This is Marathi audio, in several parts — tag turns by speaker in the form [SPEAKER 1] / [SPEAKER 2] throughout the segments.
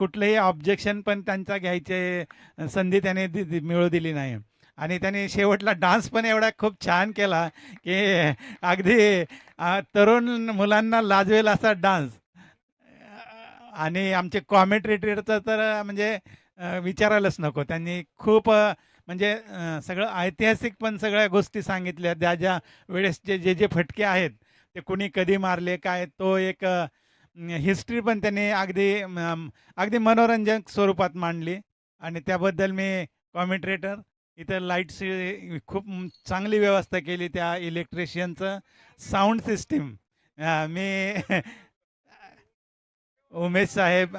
[SPEAKER 1] कुठलंही ऑब्जेक्शन पण त्यांचा घ्यायचे संधी त्याने मिळू दिली नाही. आणि त्याने शेवटला डान्स पण एवढा खूप छान केला की अगदी तरुण मुलांना लाजवेल असा डान्स. आणि आमचे कॉमेंट्रेटरचं तर म्हणजे विचारायलाच नको. त्यांनी खूप म्हणजे सगळं ऐतिहासिक पण सगळ्या गोष्टी सांगितल्या. ज्या ज्या वेळेसचे जे फटके आहेत ते कुणी कधी मारले काय, तो एक हिस्ट्री पण त्यांनी अगदी मनोरंजक स्वरूपात मांडली. आणि त्याबद्दल मी कॉमेंट्रेटर इथं लाईटची खूप चांगली व्यवस्था केली, त्या इलेक्ट्रिशियनचं साऊंड सिस्टीम मी उमेश साहेब,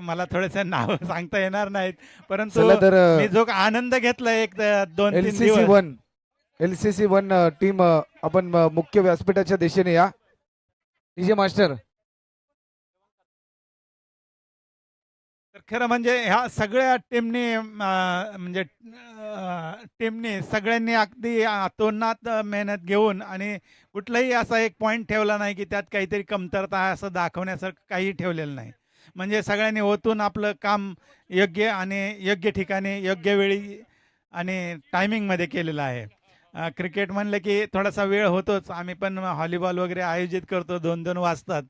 [SPEAKER 1] मला थोडंसं नाव सांगता येणार नाहीत, परंतु
[SPEAKER 2] चला तर
[SPEAKER 1] मी जो आनंद घेतला एक 2-3
[SPEAKER 2] LCC
[SPEAKER 1] दिवस.
[SPEAKER 2] 1 LCC 1 टीम आपण मुख्य व्यासपीठाच्या दिशेने या. डीजे मास्टर
[SPEAKER 1] तर खरं म्हणजे ह्या सगळ्या टीमने सगळ्यांनी अगदी अतोनात मेहनत घेऊन आणि कुठलाही असा एक पॉईंट ठेवला नाही की त्यात काहीतरी कमतरता आहे असं दाखवण्यासारखं काही ठेवलेलं नाही. म्हणजे सगळ्यांनी ओतून आपलं काम योग्य आणि योग्य ठिकाणी योग्य वेळी आणि टायमिंगमध्ये केलेलं आहे. क्रिकेट म्हणलं की थोडासा वेळ होतोच. आम्ही पण व्हॉलीबॉल वगैरे आयोजित करतो, 2-2 वाजतात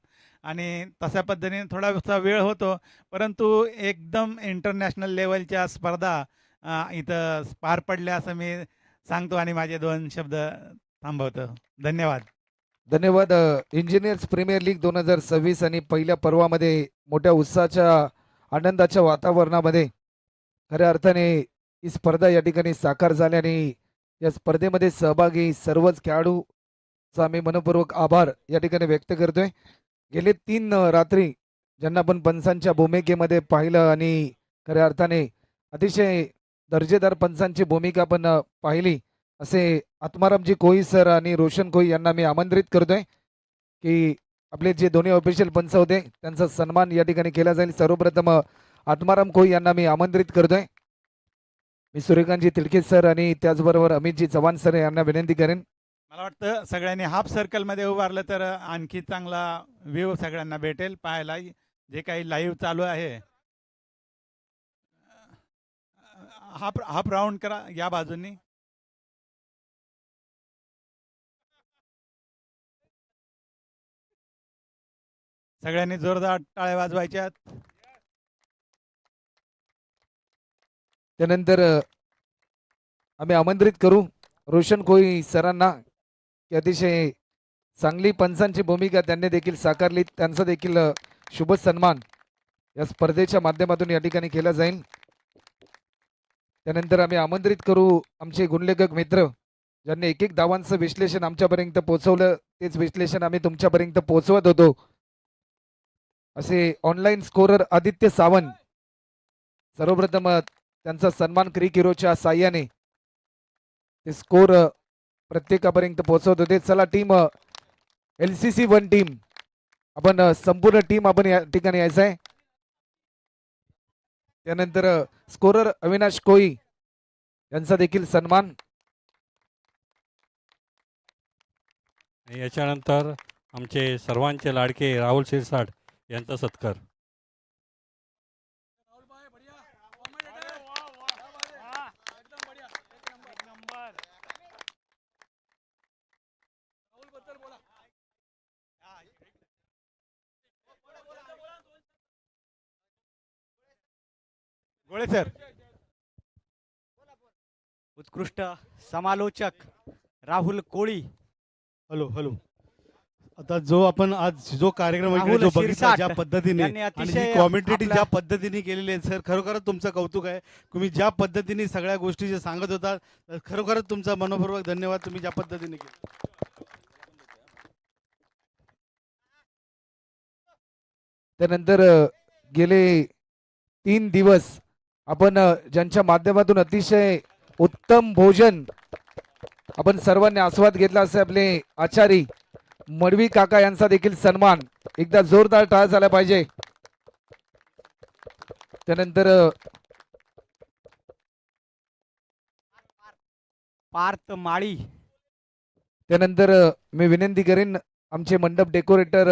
[SPEAKER 1] आणि तशा पद्धतीने थोडासा वेळ होतो. परंतु एकदम इंटरनॅशनल लेवलच्या स्पर्धा इथं पार पडल्या असं मी सांगतो आणि माझे 2 शब्द थांबवतो. धन्यवाद.
[SPEAKER 2] धन्यवाद. इंजिनियर्स प्रीमियर लीग 2026 आणि पहिल्या पर्वामध्ये मोठ्या उत्साहाच्या आनंदाच्या वातावरणामध्ये खऱ्या अर्थाने ही स्पर्धा या ठिकाणी साकार झाली आणि या स्पर्धेमध्ये सहभागी सर्वच खेळाडूचा आम्ही मनपूर्वक आभार या ठिकाणी व्यक्त करतोय. गेले 3 रात्री ज्यांना आपण पंचांच्या भूमिकेमध्ये पाहिलं आणि खऱ्या अर्थाने अतिशय दर्जेदार पंचांची भूमिका आपण पाहिली, असे आत्मारामजी कोळी सर आणि रोशन कोळी यांना मी आमंत्रित करतोय की आपले जे दोन्ही ऑफिशियल पंच होते त्यांचा सन्मान या ठिकाणी केला जाईल. सर्वप्रथम आत्माराम कोळी यांना मी आमंत्रित करतोय. मी सूर्यकांतजी तिडके सर आणि त्याचबरोबर अमितजी चव्हाण सर यांना विनंती करेन.
[SPEAKER 1] मला वाटतं सगळ्यांनी हाफ सर्कलमध्ये उभारलं तर आणखी चांगला व्ह्यू सगळ्यांना भेटेल पाहायला. जे काही लाईव्ह चालू आहे, हाफ हाफ राऊंड करा या बाजूनी. सगळ्यांनी जोरदार टाळ्या वाजवायच्यात.
[SPEAKER 2] त्यानंतर आम्ही आमंत्रित करू रोशन कोळी सरांना की अतिशय चांगली पंचांची भूमिका त्यांनी देखील साकारली. त्यांचा देखील शुभ सन्मान या स्पर्धेच्या माध्यमातून या ठिकाणी केला जाईल. त्यानंतर आम्ही आमंत्रित करू आमचे गुणलेखक मित्र ज्यांनी एक एक धावांचं विश्लेषण आमच्यापर्यंत पोहोचवलं, तेच विश्लेषण आम्ही तुमच्यापर्यंत पोहोचवत होतो, असे ऑनलाईन स्कोरर आदित्य सावंत. सर्वप्रथम त्यांचा सन्मान क्रिक हिरोच्या साह्याने ते स्कोर प्रत्येकापर्यंत पोहोचवत होते. चला टीम LCC 1 टीम, आपण संपूर्ण टीम आपण या ठिकाणी यायचं आहे. त्यानंतर स्कोरर अविनाश कोळी यांचा देखील सन्मान.
[SPEAKER 3] याच्यानंतर आमचे सर्वांचे लाडके राहुल शिरसाट यांचा सत्कार.
[SPEAKER 1] गोळे सर.
[SPEAKER 4] उत्कृष्ट समालोचक राहुल कोळी.
[SPEAKER 5] Hello hello. आता जो आपण आज जो कार्यक्रम इकडे
[SPEAKER 4] राहुल
[SPEAKER 5] जो बघितला
[SPEAKER 4] शिरसाट
[SPEAKER 5] ज्या पद्धतीने
[SPEAKER 4] यांनी
[SPEAKER 5] आणि
[SPEAKER 4] अतिशय
[SPEAKER 5] जी कॉमेंटेटिव्ह
[SPEAKER 4] आपला-
[SPEAKER 5] ज्या पद्धतीने केलेली आहे सर, खरोखरच तुमचं कौतुक आहे. तुम्ही ज्या पद्धतीने सगळ्या गोष्टी जे सांगत होता, खरोखरच तुमचा मनपूर्वक धन्यवाद. तुम्ही ज्या पद्धतीने केलं.
[SPEAKER 2] त्यानंतर गेले 3 दिवस आपण ज्यांच्या माध्यमातून अतिशय उत्तम भोजन आपण सर्वांनी आस्वाद घेतला, असे आपले आचारी मडवी काका यांचा देखील सन्मान एकदा जोरदार टाळ झाला पाहिजे. त्यानंतर
[SPEAKER 4] पार्थ माळी.
[SPEAKER 2] त्यानंतर मी विनंती करेन आमचे मंडप डेकोरेटर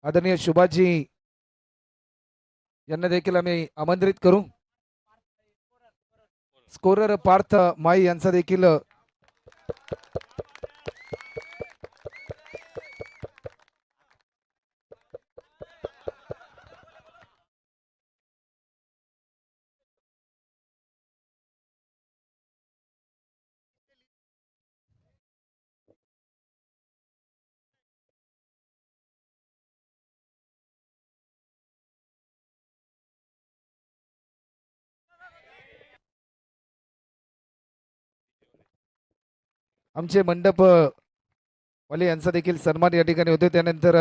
[SPEAKER 2] आदरणीय शुभाजी यांना देखील आम्ही आमंत्रित करू. स्कोरर पार्थ माई यांचा देखील आमचे मंडप वाले यांचा देखील सन्मान या ठिकाणी होतो. त्यानंतर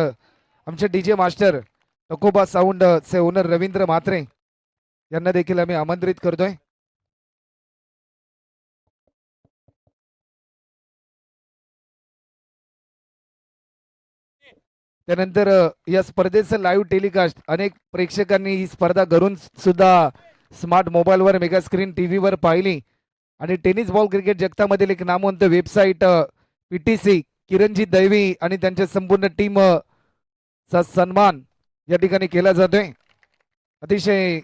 [SPEAKER 2] आमचे डीजे मास्टर टकोबा साऊंड चे ओनर रवींद्र म्हात्रे यांना देखील आम्ही आमंत्रित करतोय. त्यानंतर या स्पर्धेचं लाईव्ह टेलिकास्ट अनेक प्रेक्षकांनी ही स्पर्धा घरून सुद्धा स्मार्ट मोबाईलवर मेगा स्क्रीन टीव्हीवर पाहिली आणि टेनिस बॉल क्रिकेट जगतामधील एक नामवंत वेबसाईट पीटीसी किरणजी दैवी आणि त्यांच्या संपूर्ण टीम चा सन्मान या ठिकाणी केला जातोय. अतिशय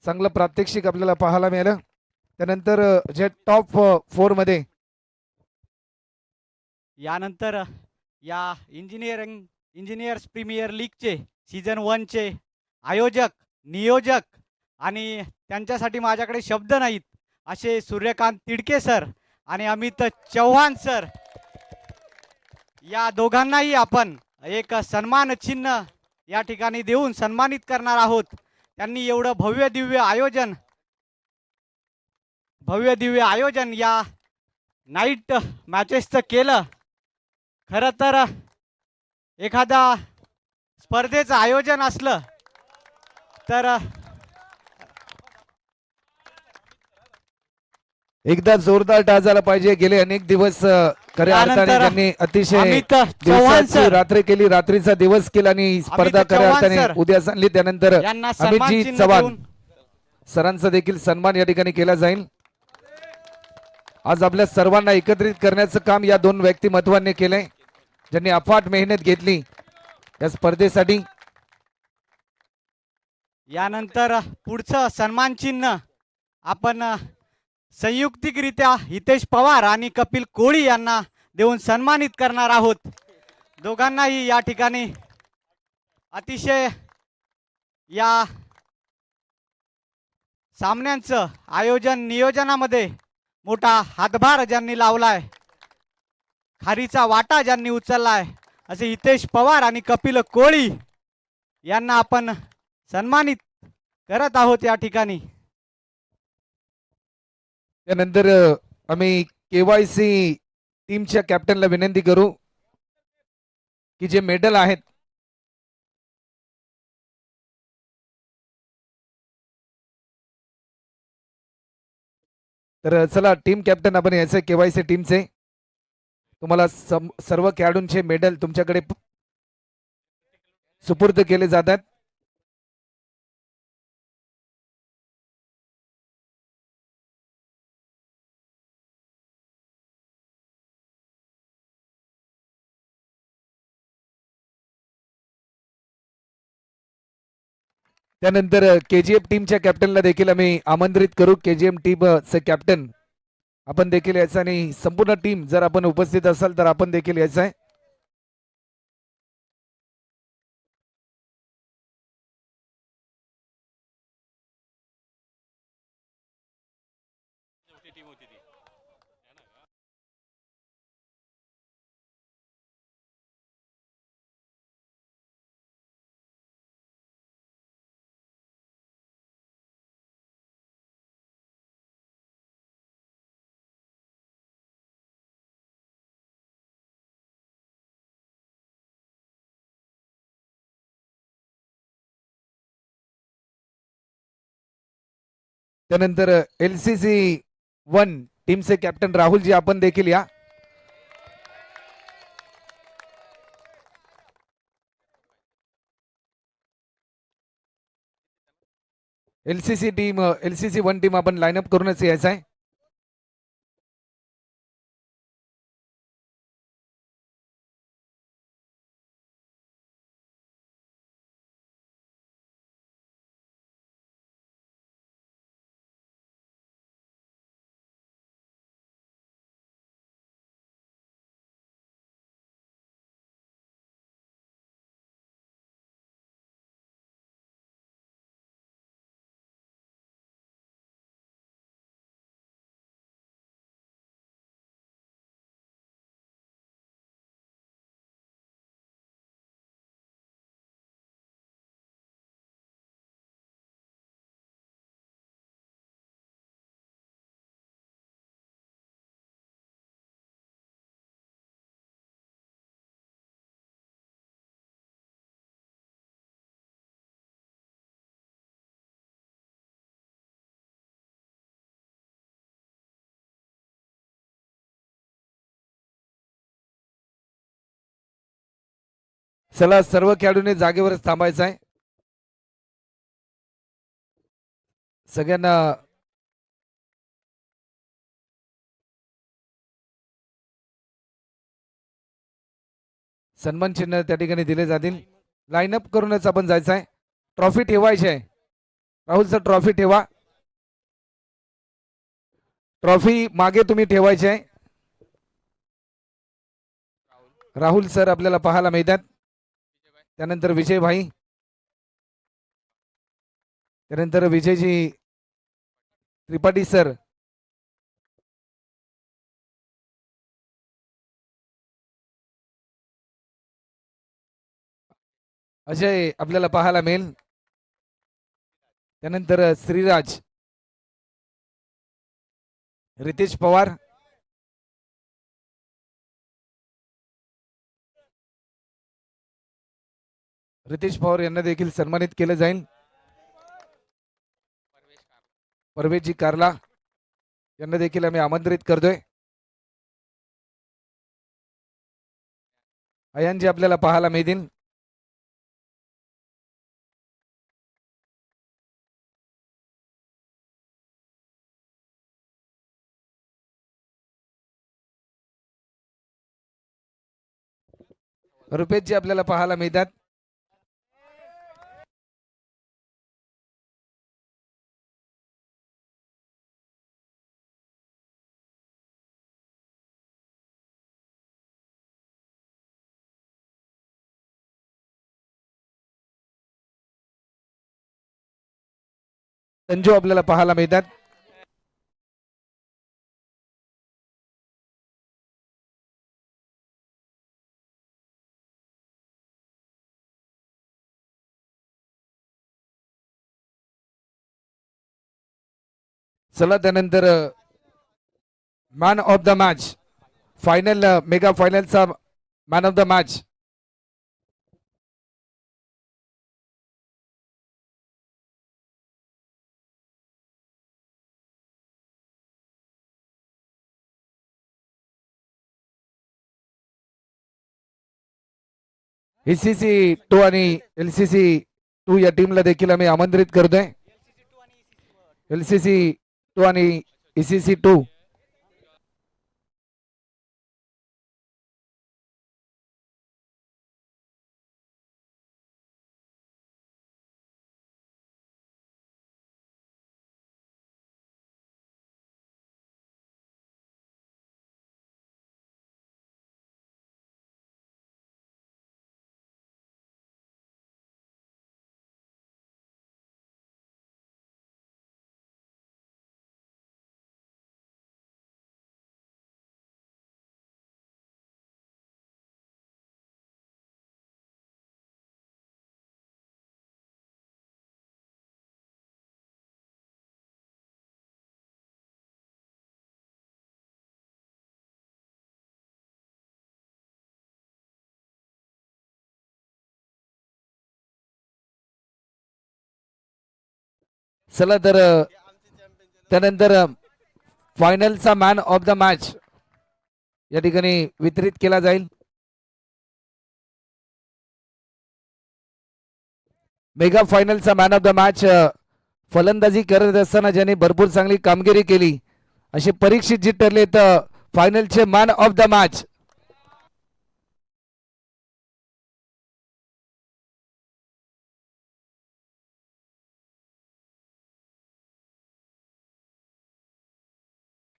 [SPEAKER 2] चांगलं प्रात्यक्षिक आपल्याला पाहायला मिळालं. त्यानंतर जे टॉप 4 मध्ये
[SPEAKER 4] यानंतर या इंजिनियर्स प्रीमियर लीगचे सीझन 1चे आयोजक, नियोजक आणि त्यांच्यासाठी माझ्याकडे शब्द नाहीत असे सूर्यकांत तिडके सर आणि अमित चव्हाण सर, या दोघांनाही आपण एक सन्मान चिन्ह या ठिकाणी देऊन सन्मानित करणार आहोत. त्यांनी एवढं भव्य दिव्य आयोजन या नाईट मॅचेसचं केलं. खरं तर एखादा स्पर्धेचं आयोजन असलं तर
[SPEAKER 2] एकदा जोरदार टाळ झाला पाहिजे. गेले अनेक दिवस खऱ्या अर्थाने
[SPEAKER 4] त्यानंतर
[SPEAKER 2] त्यांनी अतिशय
[SPEAKER 4] अमित चव्हाण
[SPEAKER 2] दिवसाची
[SPEAKER 4] सर
[SPEAKER 2] रात्र केली, रात्रीचा दिवस केला आणि स्पर्धा खऱ्या
[SPEAKER 4] चव्हाण
[SPEAKER 2] अर्थाने
[SPEAKER 4] सर
[SPEAKER 2] उद्या आणली. त्यानंतर
[SPEAKER 4] यांना सन्मान
[SPEAKER 2] अमितजी
[SPEAKER 4] चिन्ह
[SPEAKER 2] चव्हाण
[SPEAKER 4] देऊन
[SPEAKER 2] सरांचा देखील सन्मान या ठिकाणी केला जाईल. आज आपल्या सर्वांना एकत्रित करण्याचं काम या दोन व्यक्तिमत्वांनी केलंय, ज्यांनी अफाट मेहनत घेतली या स्पर्धेसाठी.
[SPEAKER 4] यानंतर पुढचं सन्मान चिन्ह आपण संयुक्तिकरित्या हितेश पवार आणि कपिल कोळी यांना देऊन सन्मानित करणार आहोत. दोघांनाही या ठिकाणी अतिशय या सामन्यांचं आयोजन नियोजनामध्ये मोठा हातभार ज्यांनी लावलाय, खारीचा वाटा ज्यांनी उचललाय, असे हितेश पवार आणि कपिल कोळी यांना आपण सन्मानित करत आहोत या ठिकाणी.
[SPEAKER 2] त्यानंतर आम्ही केवायसी टीमच्या कॅप्टनला विनंती करू की जे मेडल आहेत तर चला टीम कॅप्टन आपण याचे केवायसी टीमचे तुम्हाला सर्व खेळाडूंचे मेडल तुमच्याकडे सुपूर्द केले जातात. त्यानंतर केजीएफ टीमच्या कॅप्टनला देखील आम्ही आमंत्रित करू. केजीएफ टीमचे कॅप्टन आपण देखील यायचं आणि संपूर्ण टीम जर आपण उपस्थित असाल तर आपण देखील यायचं आहे. त्यानंतर LCC 1 टीमचे कॅप्टन राहुलजी आपण देखील या. LCC 1 टीम आपण लाईनअप करूनच यायचं आहे. चला सर्व खेळाडूंनी जागेवरच थांबायचं आहे. सगळ्यांना सन्मान चिन्ह त्या ठिकाणी दिले जातील. लाईनअप करूनच आपण जायचं आहे. ट्रॉफी ठेवायची आहे. राहुल सर ट्रॉफी ठेवा. ट्रॉफी मागे तुम्ही ठेवायची आहे. राहुल सर आपल्याला पाहायला मिळतात. त्यानंतर विजय भाई, त्यानंतर विजयजी त्रिपाठी सर, अजय आपल्याला पाहायला मिळेल. त्यानंतर श्रीराज, रितेश पवार, रितेश पवार यांना देखील सन्मानित केलं जाईल. परवेशजी कारला यांना देखील आम्ही आमंत्रित करतोय. अयानजी आपल्याला पाहायला मिळतील. रुपेशजी आपल्याला पाहायला मिळतात. संजू आपल्याला पाहायला मिळतात. चला त्यानंतर man of the match, final mega फायनलचा man of the match ACC 2 आणि एलसीसी 2 या टीमला देखील आम्ही आमंत्रित करतोय. एलसीसी 2 आणि एसीसी 2 चला तर त्यानंतर फायनलचा मॅन ऑफ द मॅच या ठिकाणी वितरित केला जाईल. मेगा फायनलचा मॅन ऑफ द मॅच फलंदाजी करत असताना ज्याने भरपूर चांगली कामगिरी केली असे परीक्षित जी ठरले तर फायनलचे मॅन ऑफ द मॅच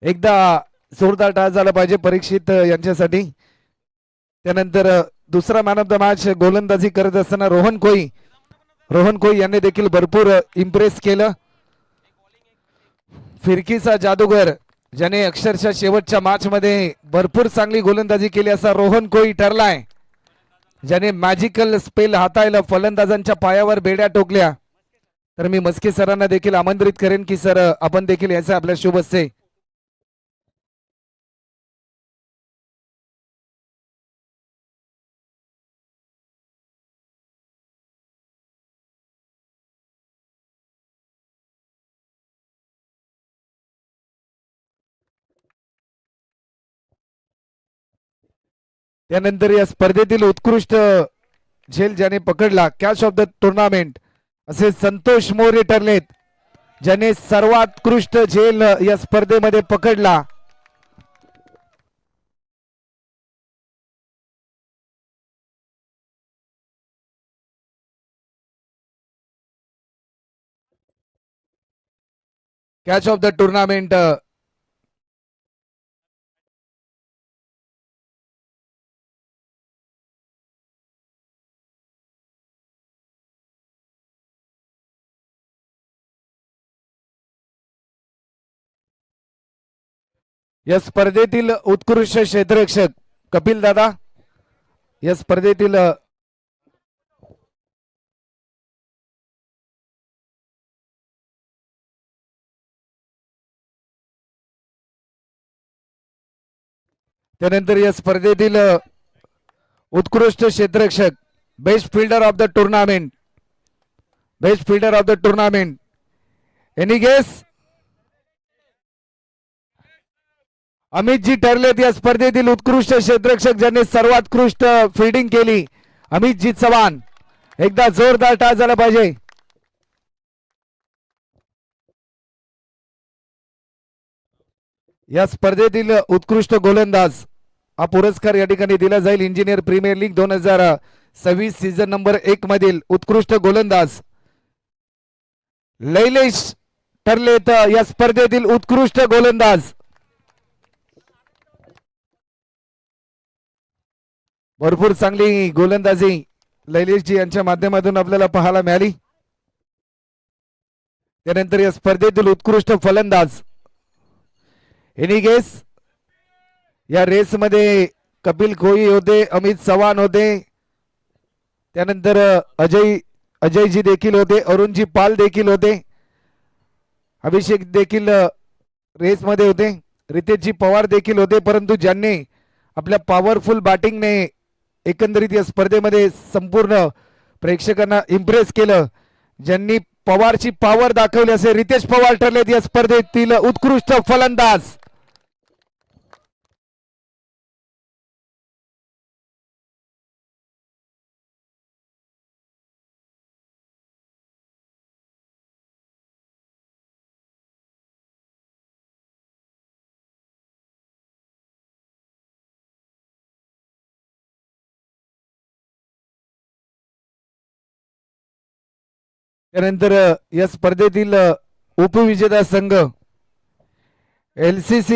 [SPEAKER 2] एकदा जोरदार टाळ झाला पाहिजे परीक्षित यांच्यासाठी. त्यानंतर दुसरा मॅन ऑफ द मॅच गोलंदाजी करत असताना रोहन कोई यांनी देखील भरपूर इम्प्रेस केलं. फिरकीचा जादूगर ज्याने अक्षरशः शेवटच्या मॅच मध्ये भरपूर चांगली गोलंदाजी केली असा रोहन कोई ठरलाय, ज्याने मॅजिकल स्पेल हाताळलं, फलंदाजांच्या पायावर बेड्या टोकल्या. तर मी मस्के सरांना देखील आमंत्रित करेन की सर आपण देखील यायचं आपल्या शुभ हस्ते. त्यानंतर या स्पर्धेतील उत्कृष्ट झेल ज्याने पकडला कॅच ऑफ द टुर्नामेंट असे संतोष मोरे ठरलेत, ज्याने सर्वोत्कृष्ट झेल या स्पर्धेमध्ये पकडला. कॅच ऑफ द टुर्नामेंट या स्पर्धेतील उत्कृष्ट क्षेत्ररक्षक कपिल दादा, या स्पर्धेतील त्यानंतर या स्पर्धेतील उत्कृष्ट क्षेत्ररक्षक, best fielder of the tournament, best fielder of the tournament, any guess? Amitji ठरलेत या स्पर्धेतील उत्कृष्ट क्षेत्ररक्षक, ज्यांनी सर्वोत्कृष्ट फिल्डिंग केली. अमितजी चव्हाण, एकदा जोरदार टाळ झाला पाहिजे. या स्पर्धेतील उत्कृष्ट गोलंदाज हा पुरस्कार या ठिकाणी दिला जाईल. Engineer premier league 2026 season number 1 मधील उत्कृष्ट गोलंदाज लैलेश ठरलेत या स्पर्धेतील उत्कृष्ट गोलंदाज. भरपूर चांगली गोलंदाजी लैलेशजी यांच्या माध्यमातून आपल्याला पाहायला मिळाली. त्यानंतर या स्पर्धेतील उत्कृष्ट फलंदाज, एनी गेस? या रेस मध्ये कपिल कोई होते, अमित चव्हाण होते, त्यानंतर अजयजी देखील होते, अरुणजी पाल देखील होते, अभिषेक देखील रेस मध्ये होते, रितेशजी पवार देखील होते. परंतु ज्यांनी आपल्या पॉवरफुल बॅटिंगने एकंदरीत या स्पर्धेमध्ये संपूर्ण प्रेक्षकांना इम्प्रेस केलं, ज्यांनी पवारची पॉवर दाखवली, असे रितेश पवार ठरलेत या स्पर्धेतील उत्कृष्ट फलंदाज. त्यानंतर या स्पर्धेतील उपविजेता संघ LCC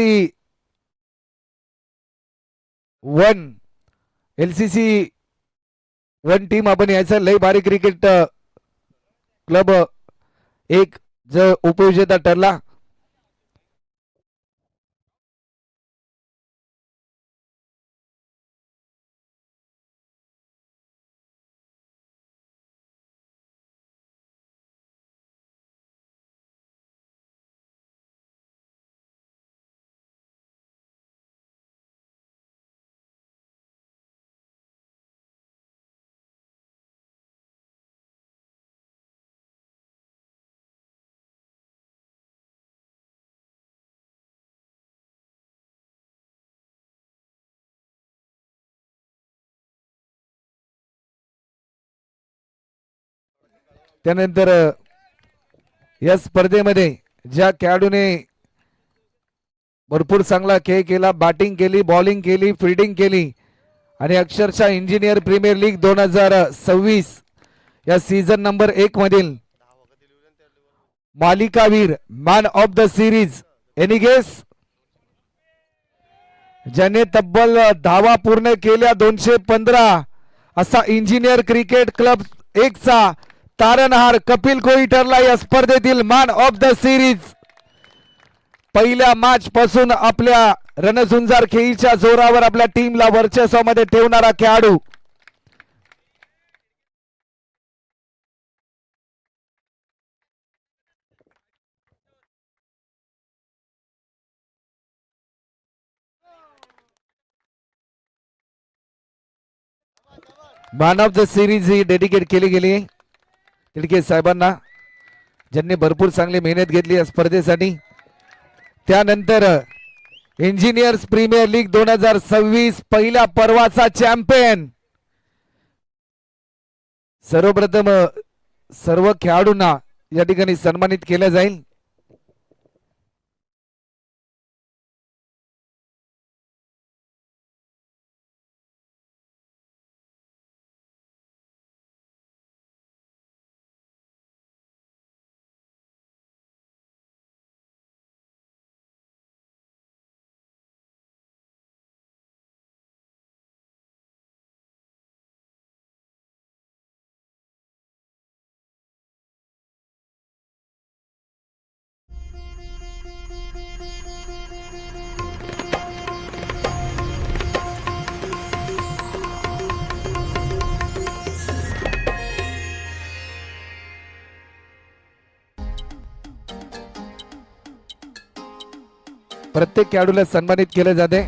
[SPEAKER 2] 1 टीम आपण यायचा लय भारी क्रिकेट क्लब एक जो उपविजेता ठरला. त्यानंतर या स्पर्धेमध्ये ज्या खेळाडूने भरपूर चांगला खेळ केला, बॅटिंग केली, बॉलिंग केली, फिल्डिंग केली आणि अक्षरशः इंजिनियर प्रीमियर लीग 2026 या सीझन नंबर 1 मधील मालिकावीर, man of the series, any guess? ज्याने तब्बल धावा पूर्ण केल्या 215 असा इंजिनियर क्रिकेट क्लब 1 चा तारणहार कपिल कोई ठरला या स्पर्धेतील मॅन ऑफ द सिरीज. पहिल्या मॅच पासून आपल्या रणझुंजार खेळीच्या जोरावर आपल्या टीमला वर्चस्वामध्ये ठेवणारा खेळाडू. Man of the series he dedicate केली गेली तिडके साहेबांना, ज्यांनी भरपूर चांगली मेहनत घेतली या स्पर्धेसाठी. त्यानंतर इंजिनियर्स प्रीमियर लीग 2026 पहिल्या पर्वाचा चॅम्पियन सर्वप्रथम सर्व खेळाडूंना या ठिकाणी सन्मानित केलं जाईल. प्रत्येक खेळाडूला सन्मानित केले जाते.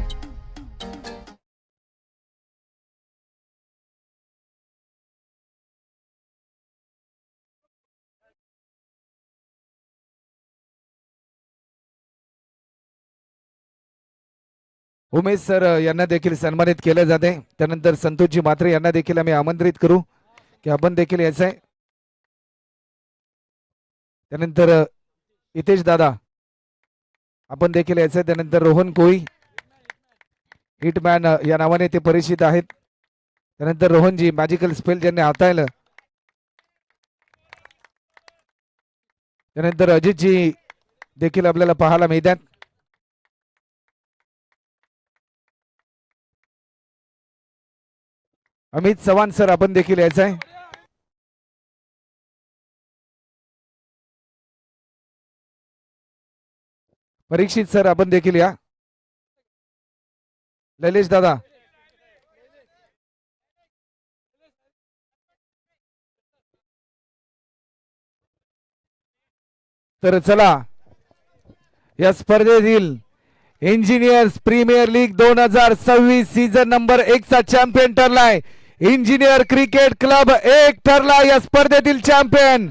[SPEAKER 2] उमेश सर यांना देखील सन्मानित केले जाते. त्यानंतर संतोषजी म्हात्रे यांना देखील आम्ही आमंत्रित करू की आपण देखील यायचं आहे. त्यानंतर हितेश दादा आपण देखील यायचं आहे. त्यानंतर रोहन कोळी हिटमॅन या नावाने ते परिचित आहेत. त्यानंतर रोहनजी मॅजिकल स्पेल ज्यांनी हाताळलं. त्यानंतर अजितजी देखील आपल्याला पाहायला मिळतात. अमित चव्हाण सर आपण देखील यायचं आहे. परीक्षित सर आपण देखील या. लैलेश दादा तर चला या स्पर्धेतील engineers premier league 2026 season number 1 चा चॅम्पियन ठरलाय. इंजिनियर क्रिकेट क्लब 1 ठरला या स्पर्धेतील चॅम्पियन.